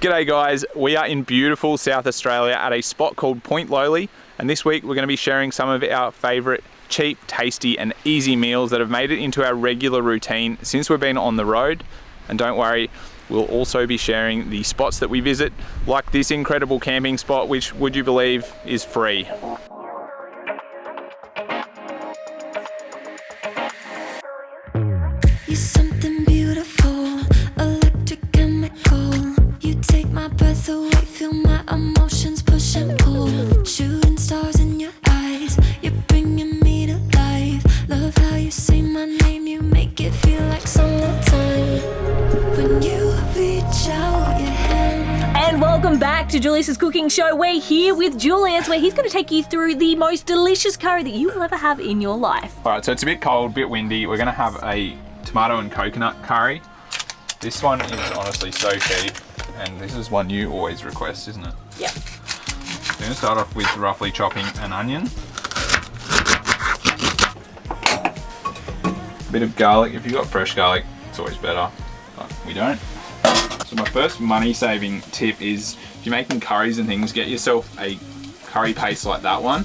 G'day guys, we are in beautiful South Australia at a spot called Point Lowly, and this week we're going to be sharing some of our favourite cheap, tasty and easy meals that have made it into our regular routine since we've been on the road. And don't worry, we'll also be sharing the spots that we visit, like this incredible camping spot, which, would you believe, is free. You're something beautiful, electric chemical. You take my breath away, feel my emotions push and pull. Shooting stars in your eyes, you're bringing me to life. Love how you say my name, you make it feel like summertime. When you reach out your hand. And welcome back to Julius's cooking show. We're here with Julius, where he's going to take you through the most delicious curry that you will ever have in your life. Alright, so it's a bit cold, a bit windy. We're going to have a tomato and coconut curry. This one is honestly so cheap, and this is one you always request, isn't it? Yep. I'm going to start off with roughly chopping an onion. A bit of garlic. If you've got fresh garlic, it's always better, but we don't. So my first money saving tip is, if you're making curries and things, get yourself a curry paste like that one.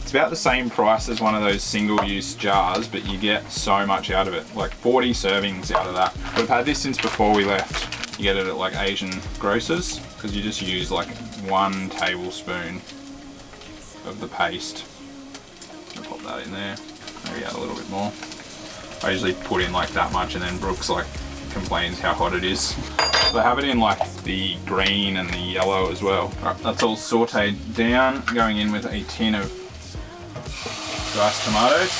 It's about the same price as one of those single-use jars, but you get so much out of it, like 40 servings out of that. We've had this since before we left. You get it at like Asian grocers, because you just use like 1 tablespoon of the paste. I'll pop that in there, maybe add a little bit more. I usually put in like that much, and then Brooks like complains how hot it is. They have it in like the green and the yellow as well. Right, that's all sauteed down, going in with a tin of diced tomatoes,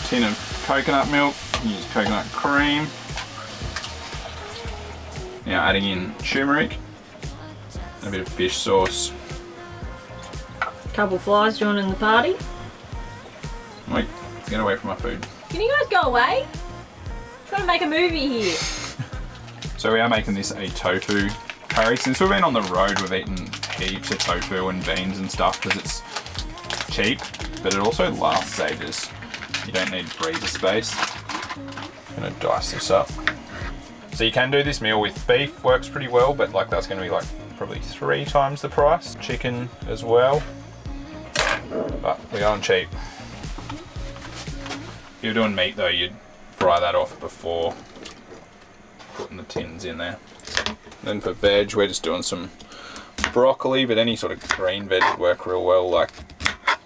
tin of coconut milk, use coconut cream. Now adding in turmeric, and a bit of fish sauce. Couple flies joining the party. Wait, get away from my food. Can you guys go away? Trying to make a movie here. So we are making this a tofu curry. Since we've been on the road, we've eaten heaps of tofu and beans and stuff because it's cheap, but it also lasts ages. You don't need freezer space. I'm gonna dice this up. So you can do this meal with beef, works pretty well, but like that's gonna be like probably 3 times the price. Chicken as well, but we're going cheap. If you're doing meat though, you'd fry that off before putting the tins in there. Then for veg, we're just doing some broccoli, but any sort of green veg would work real well, like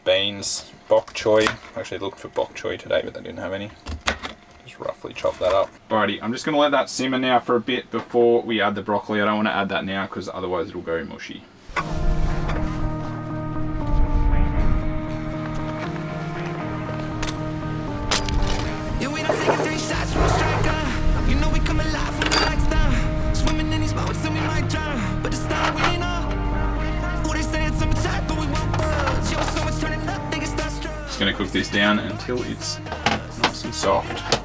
beans, bok choy. Actually looked for bok choy today, but they didn't have any. Just roughly chop that up. Alrighty, I'm just gonna let that simmer now for a bit before we add the broccoli. I don't want to add that now because otherwise it'll go mushy. Going to cook this down until it's nice and soft,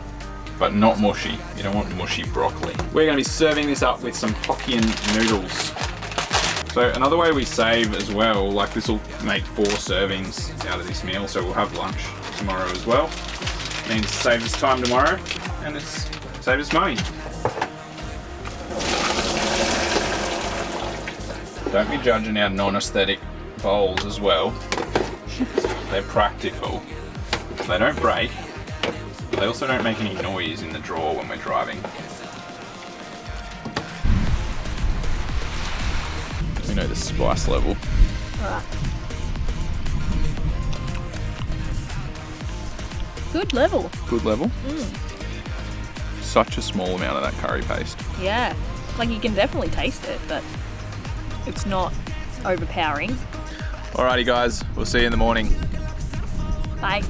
but not mushy. You don't want mushy broccoli. We're going to be serving this up with some Hokkien noodles. So another way we save as well, like this will make 4 servings out of this meal, so we'll have lunch tomorrow as well. Means save us time tomorrow, and it's save us money. Don't be judging our non-aesthetic bowls as well. They're practical. They don't break. But they also don't make any noise in the drawer when we're driving. We know the spice level. Alright. Good level. Good level? Such a small amount of that curry paste. Yeah. Like you can definitely taste it, but it's not overpowering. Alrighty guys, we'll see you in the morning. Bye.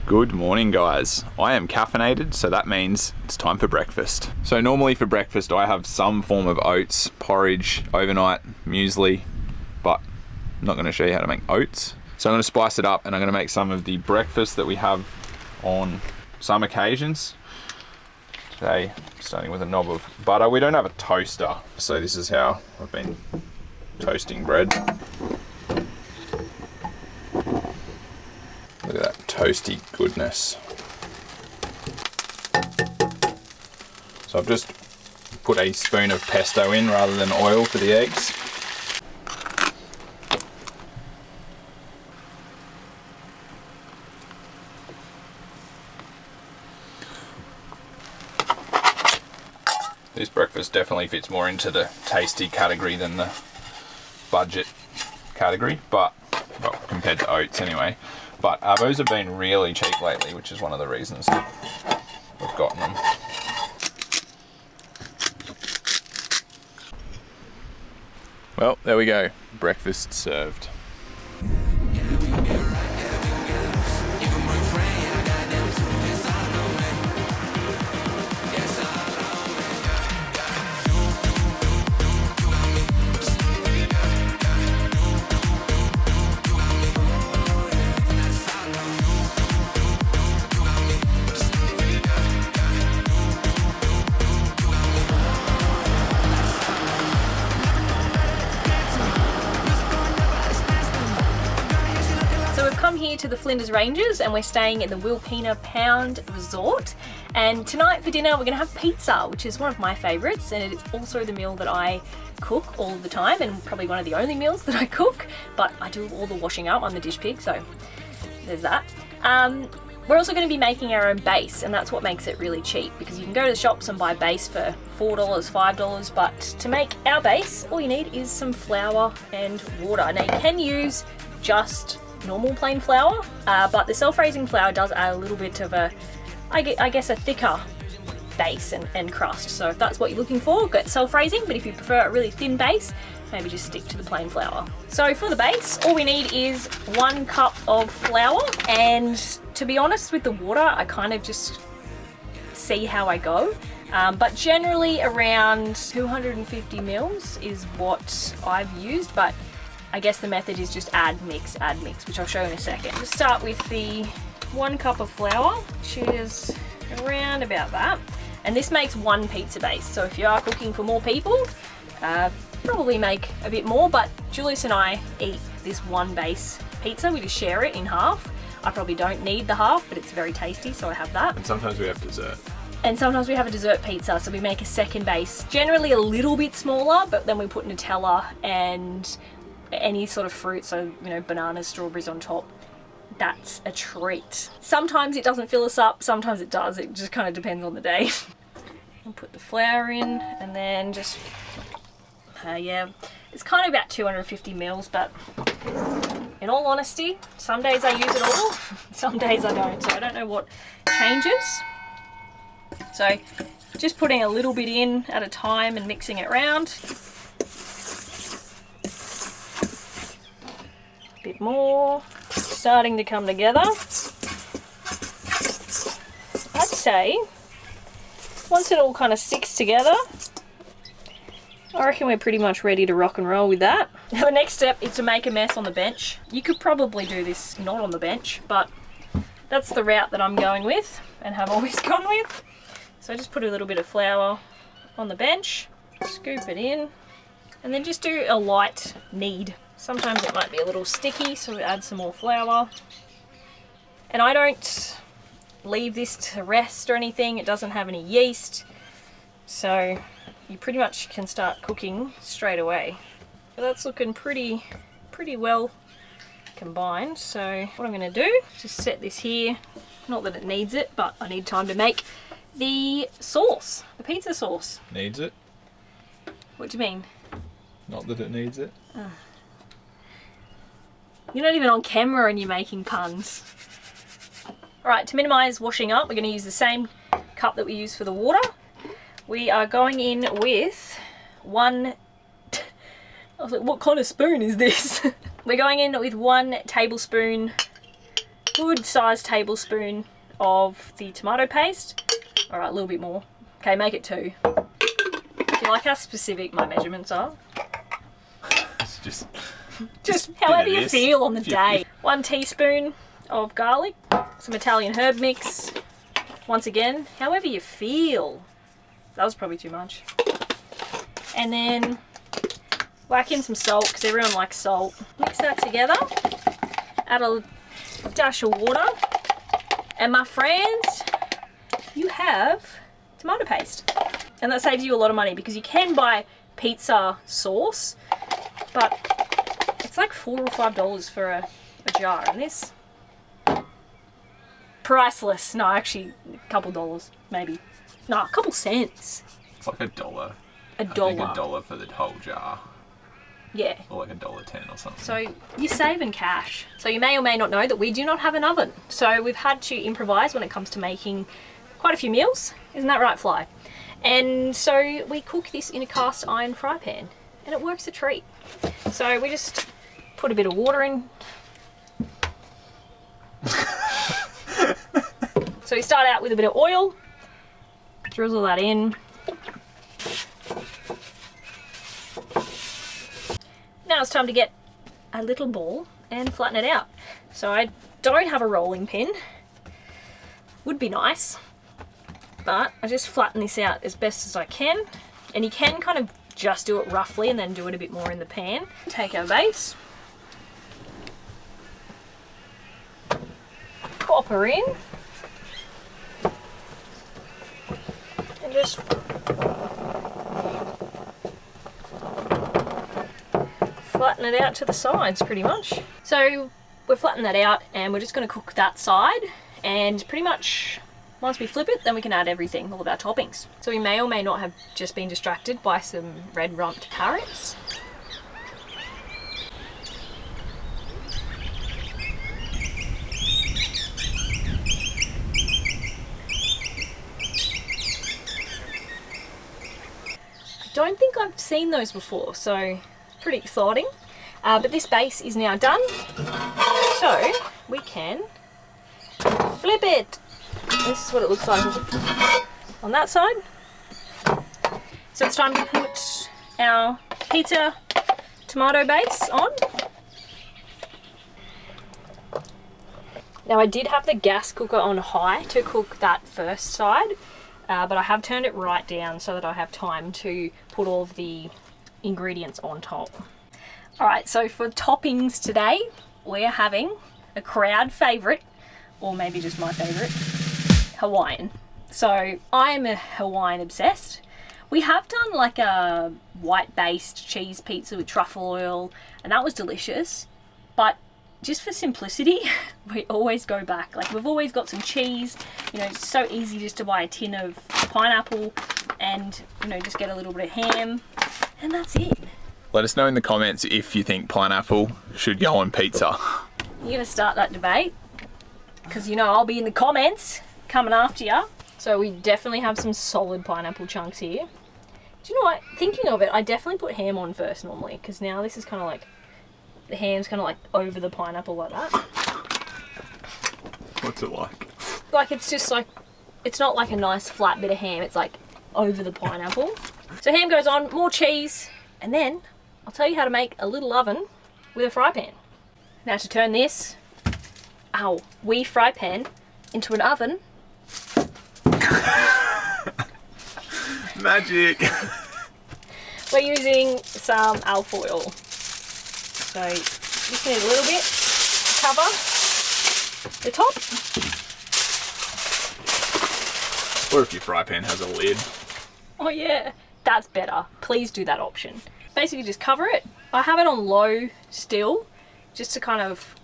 Good morning guys. I am caffeinated, so that means it's time for breakfast. So normally for breakfast I have some form of oats, porridge, overnight, muesli, but I'm not going to show you how to make oats. So I'm going to spice it up and I'm going to make some of the breakfast that we have on some occasions. Today, starting with a knob of butter. We don't have a toaster, so this is how I've been toasting bread. Look at that toasty goodness. So I've just put a spoon of pesto in rather than oil for the eggs. This breakfast definitely fits more into the tasty category than the budget category, but, well, compared to oats anyway. But arbos have been really cheap lately, which is one of the reasons we've gotten them. Well, there we go. Breakfast served. Here to the Flinders Ranges, and we're staying at the Wilpena Pound Resort, and tonight for dinner we're going to have pizza, which is one of my favourites, and it is also the meal that I cook all the time, and probably one of the only meals that I cook, but I do all the washing up. I'm the dish pig, so there's that. We're also going to be making our own base, and that's what makes it really cheap, because you can go to the shops and buy base for $4, $5, but to make our base all you need is some flour and water. Now you can use just normal plain flour, but the self-raising flour does add a little bit of a, I guess, a thicker base and crust. So if that's what you're looking for, get self-raising, but if you prefer a really thin base, maybe just stick to the plain flour. So for the base, all we need is 1 cup of flour, and to be honest with the water, I kind of just see how I go. But generally around 250 mils is what I've used, but I guess the method is just add, mix, which I'll show in a second. Let's start with the 1 cup of flour, which is around about that. And this makes 1 pizza base. So if you are cooking for more people, probably make a bit more, but Julius and I eat this 1 base pizza. We just share it in half. I probably don't need the half, but it's very tasty, so I have that. And sometimes we have dessert. And sometimes we have a dessert pizza, so we make a second base, generally a little bit smaller, but then we put Nutella and any sort of fruit, so you know, bananas, strawberries on top. That's a treat. Sometimes it doesn't fill us up, sometimes it does. It just kind of depends on the day. I'll put the flour in, and then just yeah, it's kind of about 250 mils, but in all honesty, some days I use it all, some days I don't, so I don't know what changes. So just putting a little bit in at a time and mixing it around. Bit more, starting to come together. I'd say once it all kind of sticks together, I reckon we're pretty much ready to rock and roll with that. Now the next step is to make a mess on the bench. You could probably do this not on the bench, but that's the route that I'm going with and have always gone with. So just put a little bit of flour on the bench, scoop it in, and then just do a light knead. Sometimes it might be a little sticky, so we add some more flour. And I don't leave this to rest or anything. It doesn't have any yeast. So you pretty much can start cooking straight away. But that's looking pretty well combined. So what I'm gonna do is just set this here. Not that it needs it, but I need time to make the sauce, the pizza sauce. Needs it? What do you mean? Not that it needs it. You're not even on camera and you're making puns. Alright, to minimise washing up, we're going to use the same cup that we use for the water. We are going in with 1... I was like, what kind of spoon is this? We're going in with 1 tablespoon, good sized tablespoon of the tomato paste. Alright, a little bit more. Okay, make it 2. Do you like how specific my measurements are? It's just however you feel on the day. 1 teaspoon of garlic, some Italian herb mix. Once again, however you feel. That was probably too much. And then whack in some salt, because everyone likes salt. Mix that together. Add a dash of water. And my friends, you have tomato paste. And that saves you a lot of money, because you can buy pizza sauce, but it's like $4 or $5 for a jar. And this, priceless. No, actually a couple dollars, maybe. No, a couple cents. It's like $1. A dollar. I think $1 for the whole jar. Yeah. Or like $1.10 or something. So you're saving cash. So you may or may not know that we do not have an oven. So we've had to improvise when it comes to making quite a few meals. Isn't that right, Fly? And so we cook this in a cast iron fry pan, and it works a treat. So we just put a bit of water in. So we start out with a bit of oil, drizzle that in. Now it's time to get a little ball and flatten it out. So I don't have a rolling pin. Would be nice, but I just flatten this out as best as I can. And you can kind of just do it roughly and then do it a bit more in the pan. Take our base, pop her in, and just flatten it out to the sides pretty much. So we're flattening that out, and we're just going to cook that side, and pretty much once we flip it, then we can add everything, all of our toppings. So we may or may not have just been distracted by some red rumped carrots. I don't think I've seen those before, so pretty exciting. But this base is now done, so we can flip it. This is what it looks like on that side. So it's time to put our pizza tomato base on. Now I did have the gas cooker on high to cook that first side, but I have turned it right down so that I have time to put all of the ingredients on top. Alright, so for toppings today, we're having a crowd favourite, or maybe just my favourite, Hawaiian. So I'm a Hawaiian obsessed. We have done like a white based cheese pizza with truffle oil, and that was delicious, but just for simplicity, we always go back. Like, we've always got some cheese, you know, it's so easy just to buy a tin of pineapple and, you know, just get a little bit of ham, and that's it. Let us know in the comments if you think pineapple should go on pizza. You're gonna start that debate, because you know I'll be in the comments coming after you. So we definitely have some solid pineapple chunks here. Do you know what? Thinking of it, I definitely put ham on first normally, because now this is kind of like, the ham's kind of like over the pineapple like that. What's it like? Like, it's just like, it's not like a nice flat bit of ham, it's like over the pineapple. So ham goes on, more cheese, and then I'll tell you how to make a little oven with a fry pan. Now to turn this, wee fry pan into an oven. Magic! We're using some alfoil. So just need a little bit to cover the top. Or if your fry pan has a lid. Oh yeah, that's better. Please do that option. Basically just cover it. I have it on low still, just to kind of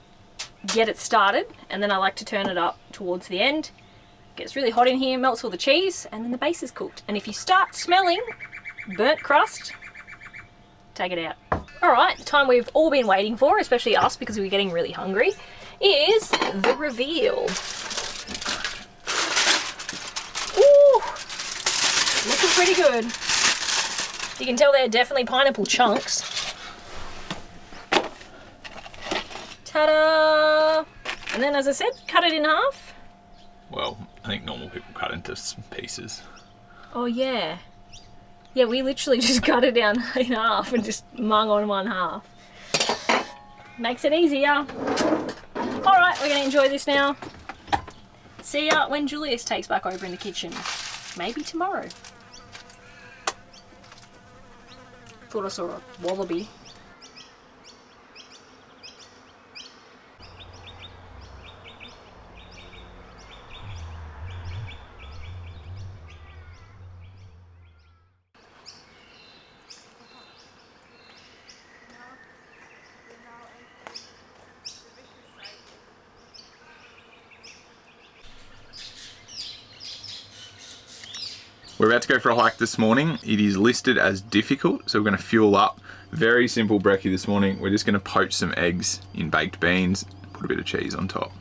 get it started, and then I like to turn it up towards the end. It gets really hot in here, melts all the cheese, and then the base is cooked. And if you start smelling burnt crust, take it out. Alright, the time we've all been waiting for, especially us because we're getting really hungry, is the reveal. Ooh, looking pretty good. You can tell they're definitely pineapple chunks. Ta-da! And then, as I said, cut it in half. Well, I think normal people cut into pieces. Oh yeah. Yeah, we literally just cut it down in half and just mung on one half. Makes it easier. Alright, we're going to enjoy this now. See ya when Julius takes back over in the kitchen. Maybe tomorrow. Thought I saw a wallaby. We're about to go for a hike this morning. It is listed as difficult, so we're going to fuel up. Very simple brekkie this morning. We're just going to poach some eggs in baked beans, put a bit of cheese on top.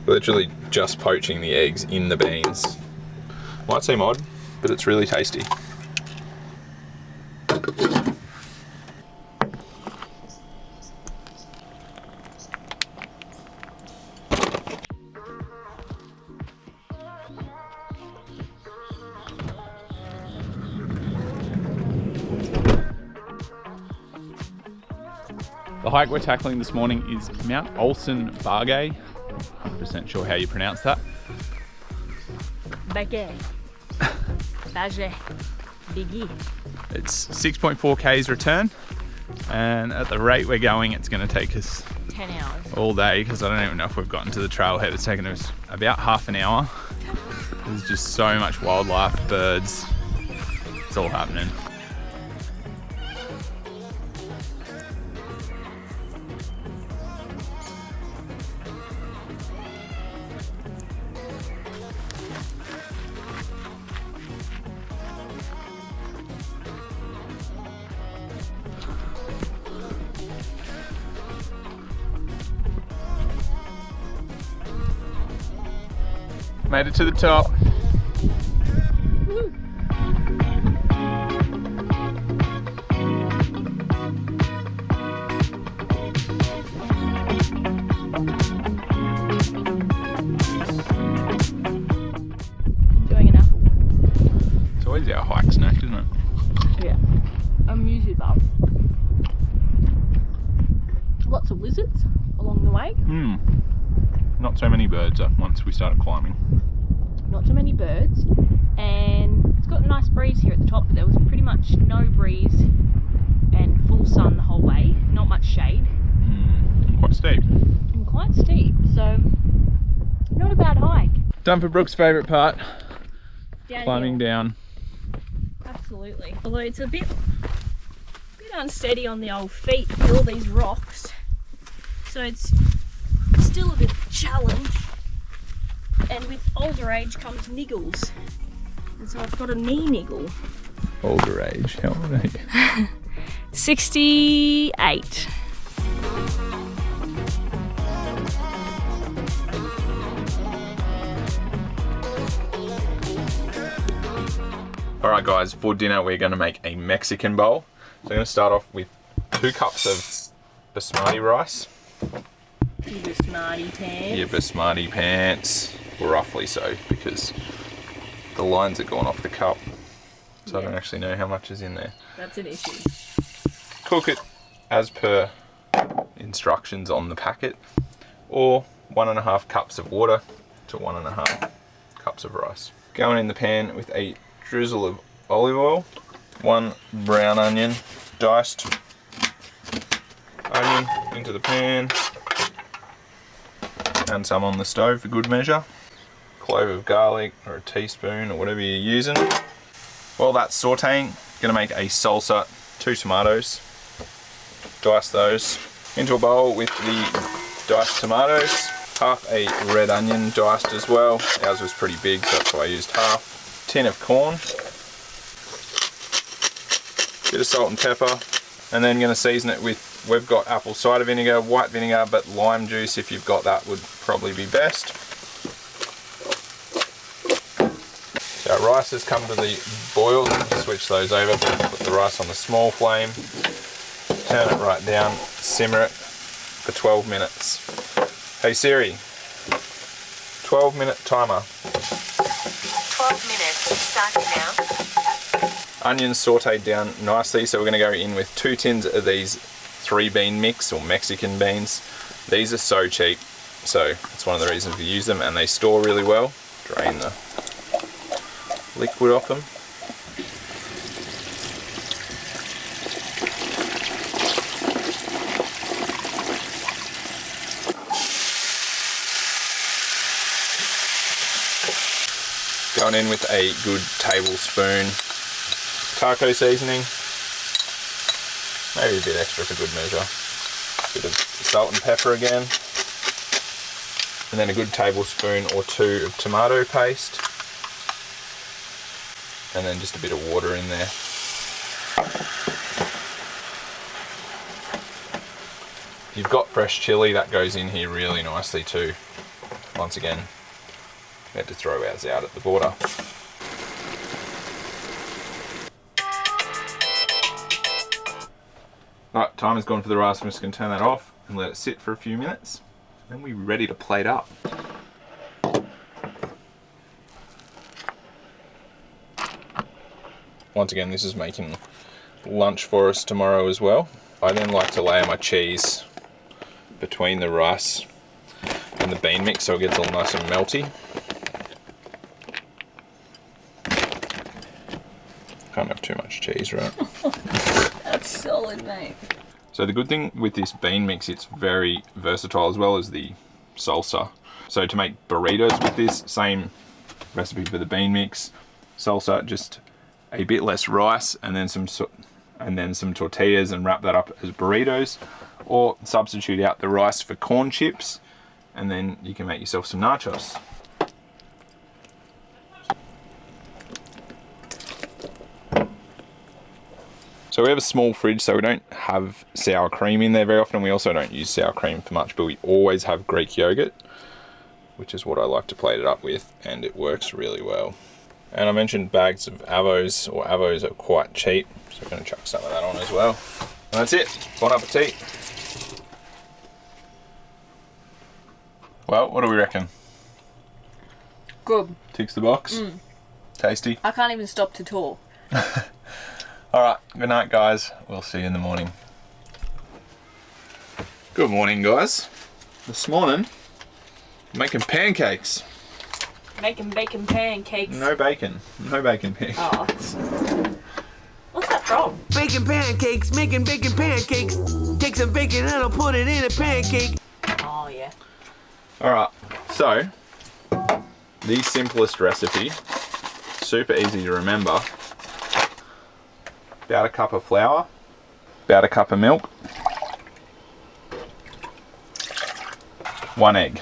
Literally just poaching the eggs in the beans. Might seem odd, but it's really tasty. The hike we're tackling this morning is Mount Ohlssen Bagge. 100% sure how you pronounce that. Bagge. Bagge. Biggie. It's 6.4 k's return, and at the rate we're going, it's going to take us 10 hours. all day, because I don't even know if we've gotten to the trailhead. It's taken us about half an hour. There's just so much wildlife, birds, it's all happening. Made it to the top. Woo. Enjoying an apple. It's always our hike snack, isn't it? Yeah. I'm usually above. Lots of lizards along the way. Not so many birds once we started climbing. Not so many birds, and it's got a nice breeze here at the top, but there was pretty much no breeze and full sun the whole way, not much shade. Quite steep. And quite steep, so not a bad hike. Done for Brooke's favourite part, Downhill. climbing down. Absolutely. Although it's a bit unsteady on the old feet with all these rocks, so it's still a bit of a challenge. And with older age comes niggles, and so I've got a knee niggle. Older age, how old are you? 68. Alright guys, for dinner we're going to make a Mexican bowl. So I'm going to start off with 2 cups of basmati rice. You basmati pants. Your basmati pants, roughly so, because the lines are gone off the cup. So I don't actually know how much is in there. That's an issue. Cook it as per instructions on the packet, or 1.5 cups of water to 1.5 cups of rice. Going in the pan with a drizzle of olive oil, 1 brown onion, diced onion into the pan, and some on the stove for good measure. Clove of garlic, or a teaspoon, or whatever you're using. While that's sauteing, gonna make a salsa, 2 tomatoes, dice those into a bowl with the diced tomatoes, half a red onion diced as well. Ours was pretty big, so that's why I used half. Tin of corn, bit of salt and pepper, and then gonna season it with, we've got apple cider vinegar, white vinegar, but lime juice, if you've got that, would probably be best. So our rice has come to the boil, switch those over, put the rice on the small flame, turn it right down, simmer it for 12 minutes. Hey Siri, 12-minute timer. 12 minutes, starting now. Onions sauteed down nicely, so we're going to go in with 2 tins of these 3-bean mix, or Mexican beans. These are so cheap, so that's one of the reasons we use them, and they store really well. drain the liquid off them. Going in with a good tablespoon taco seasoning, maybe a bit extra for good measure. Bit of salt and pepper again, and then a good tablespoon or two of tomato paste, and then just a bit of water in there. If you've got fresh chili, that goes in here really nicely too. Once again, we had to throw ours out at the border. Right, time has gone for the rice. I'm just going to turn that off and let it sit for a few minutes. Then we're ready to plate up. Once again, this is making lunch for us tomorrow as well. I then like to layer my cheese between the rice and the bean mix so it gets all nice and melty. Can't have too much cheese, right? That's solid, mate. So the good thing with this bean mix, it's very versatile as well as the salsa. So to make burritos with this, same recipe for the bean mix, salsa, just a bit less rice and then some tortillas and wrap that up as burritos, or substitute out the rice for corn chips and then you can make yourself some nachos. So we have a small fridge, so we don't have sour cream in there very often. We also don't use sour cream for much, but we always have Greek yogurt, which is what I like to plate it up with, and it works really well. And I mentioned bags of avos, or avos are quite cheap, so we're going to chuck some of that on as well. And that's it. Bon appetit. Well, what do we reckon? Good. Ticks the box? Tasty? I can't even stop to talk. Alright, good night guys. We'll see you in the morning. Good morning guys. This morning, I'm making pancakes. Making bacon pancakes. No bacon. No bacon pancakes. Oh. What's that from? Bacon pancakes, making bacon pancakes. Take some bacon and I'll put it in a pancake. Oh, yeah. Alright, so, the simplest recipe, super easy to remember. About a cup of flour, about a cup of milk, 1 egg.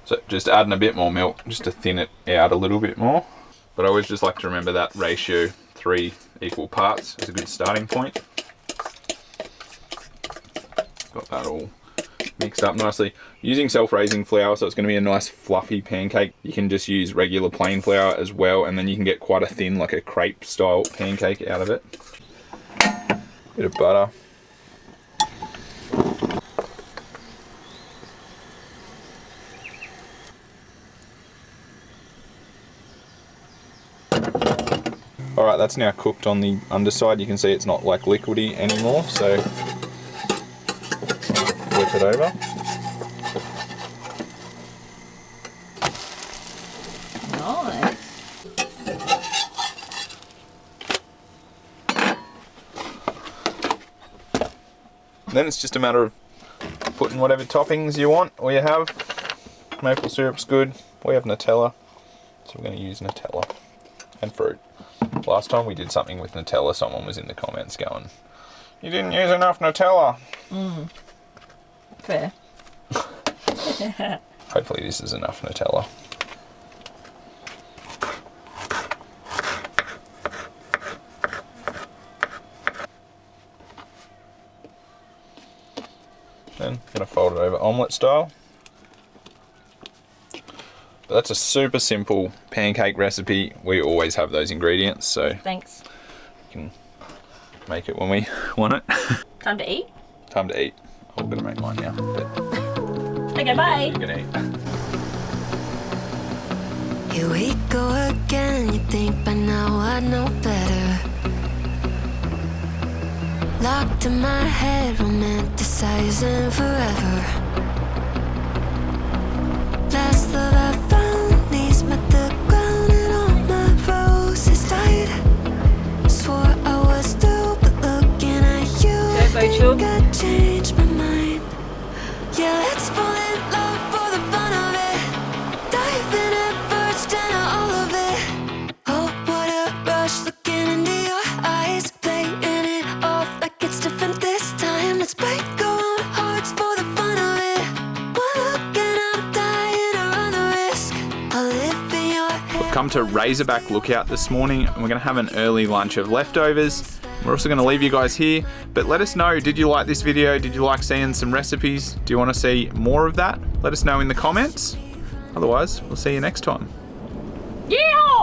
So just adding a bit more milk just to thin it out a little bit more. But I always just like to remember that ratio, 3 equal parts is a good starting point. Got that all mixed up nicely. Using self-raising flour, so it's going to be a nice fluffy pancake. You can just use regular plain flour as well, and then you can get quite a thin, like a crepe style pancake out of it. Bit of butter. Alright, that's now cooked on the underside. You can see it's not like liquidy anymore, so flip it over. Nice. Then it's just a matter of putting whatever toppings you want or you have. Maple syrup's good. We have Nutella, so we're going to use Nutella and fruit. Last time we did something with Nutella, someone was in the comments going, "You didn't use enough Nutella." Fair. Hopefully this is enough Nutella. Then gonna fold it over omelette style. But that's a super simple pancake recipe. We always have those ingredients, so Thanks. we can make it when we want it. Time to eat? Time to eat. I'm gonna make mine now. But Okay, bye. you're gonna eat. Here we go again. You think by now I know better. Locked in my head, romanticizing forever. Last love I found, knees met the ground and all my roses died. Swore I was through, but looking at you, Turbo I think chub. I changed my mind. Yeah, let's fall in love for the fun of it. Dive in at first and all of it. Oh, what a rush looking into your eyes, playing it off like it's different this time. Let's break our own hearts for the fun of it. One look and I'm dying to run the risk. I'll live in your head. Come to Razorback Lookout this morning and we're going to have an early lunch of leftovers. We're also going to leave you guys here, but let us know, did you like this video? Did you like seeing some recipes? Do you want to see more of that? Let us know in the comments. Otherwise, we'll see you next time. Yeah!